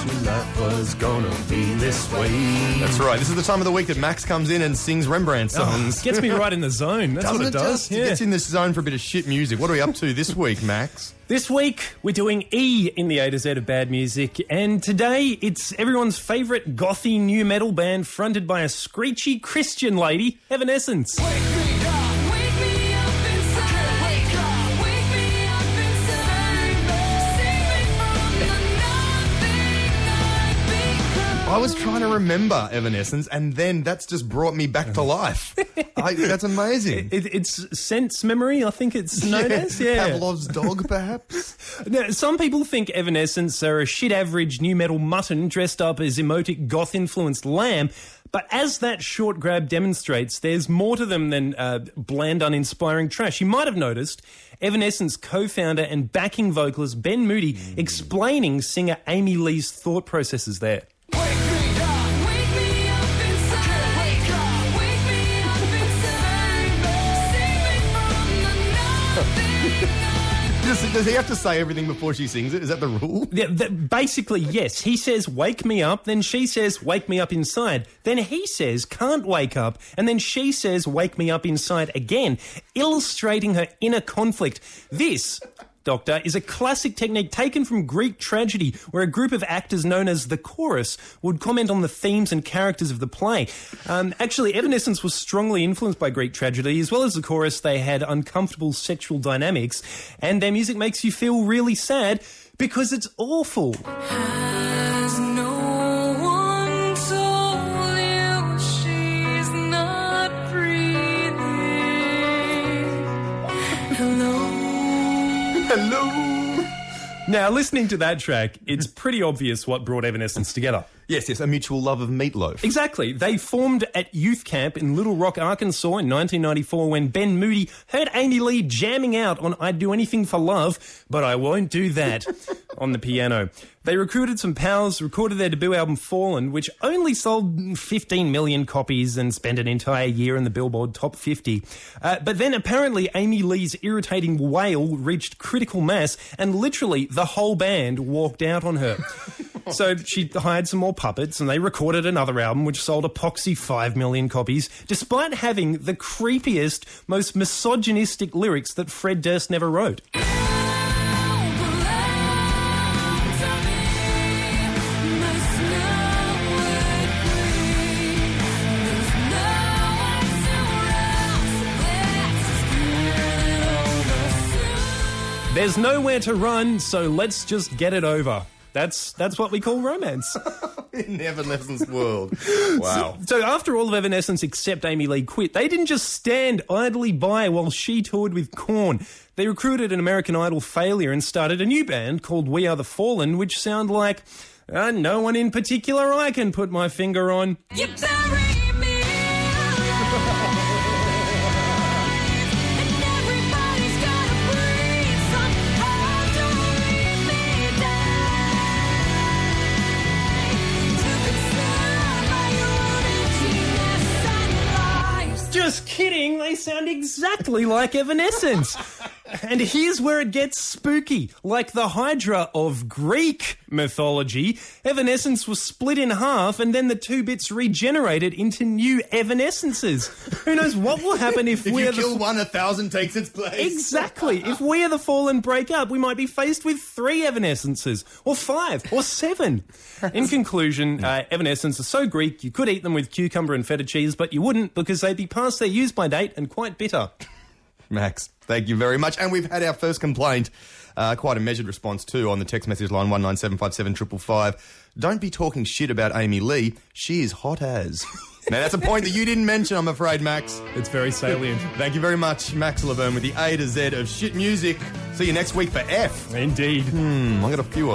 your life was gonna be this way. That's right. This is the time of the week that Max comes in and sings Rembrandt songs. Gets me right in the zone. That's what it does. It gets in the zone for a bit of shit music. What are we up to this week, Max? This week, we're doing E in the A to Z of bad music, and today it's everyone's favourite gothy new metal band fronted by a screechy Christian lady, Evanescence. Wake me up, wake me up inside. Wake up, wake me up inside. Save me from the nothing I've become. I was trying to remember Evanescence, and then that's just brought me back to life. That's amazing. It's sense memory, I think it's known as. Yeah. Pavlov's dog, perhaps? Now, some people think Evanescence are a shit-average new metal mutton dressed up as emotic goth-influenced lamb, but as that short grab demonstrates, there's more to them than bland, uninspiring trash. You might have noticed Evanescence co-founder and backing vocalist Ben Moody explaining singer Amy Lee's thought processes there. Wake me up, wake me up inside. Wake up, wake me up inside. Save me from the nothing Does he have to say everything before she sings it? Is that the rule? Yeah, basically, yes. He says, wake me up, then she says, wake me up inside. Then he says, can't wake up, and then she says, wake me up inside again, illustrating her inner conflict. This, Doctor, is a classic technique taken from Greek tragedy, where a group of actors known as the chorus would comment on the themes and characters of the play. Actually, Evanescence was strongly influenced by Greek tragedy. As well as the chorus, they had uncomfortable sexual dynamics, and their music makes you feel really sad because it's awful. Has no one told you she's not breathing? Hello. Hello? Now, listening to that track, it's pretty obvious what brought Evanescence together. Yes, a mutual love of meatloaf. Exactly. They formed at youth camp in Little Rock, Arkansas in 1994 when Ben Moody heard Amy Lee jamming out on I'd Do Anything for Love, but I Won't Do That on the piano. They recruited some pals, recorded their debut album Fallen, which only sold 15 million copies and spent an entire year in the Billboard Top 50. But then apparently Amy Lee's irritating wail reached critical mass and literally the whole band walked out on her. So she hired some more puppets and they recorded another album which sold a poxy 5 million copies, despite having the creepiest, most misogynistic lyrics that Fred Durst never wrote. There's nowhere to run, so let's just get it over. That's what we call romance. In Evanescence world. Wow. So after all of Evanescence except Amy Lee quit, they didn't just stand idly by while she toured with Korn. They recruited an American Idol failure and started a new band called We Are the Fallen, which sound like no one in particular I can put my finger on. You bury me. Just kidding, they sound exactly like Evanescence. And here's where it gets spooky. Like the Hydra of Greek mythology, Evanescence was split in half and then the two bits regenerated into new Evanescences. Who knows what will happen if If you kill one, 1,000 takes its place. Exactly. If We Are the Fallen break up, we might be faced with 3 Evanescences, or 5, or 7. In conclusion, Evanescence are so Greek, you could eat them with cucumber and feta cheese, but you wouldn't because they'd be past their use-by date and quite bitter. Max, thank you very much. And we've had our first complaint, quite a measured response too, on the text message line 19757 Don't be talking shit about Amy Lee. She is hot as. Now, that's a point that you didn't mention, I'm afraid, Max. It's very salient. Thank you very much, Max Laverne, with the A to Z of shit music. See you next week for F. Indeed. I got a few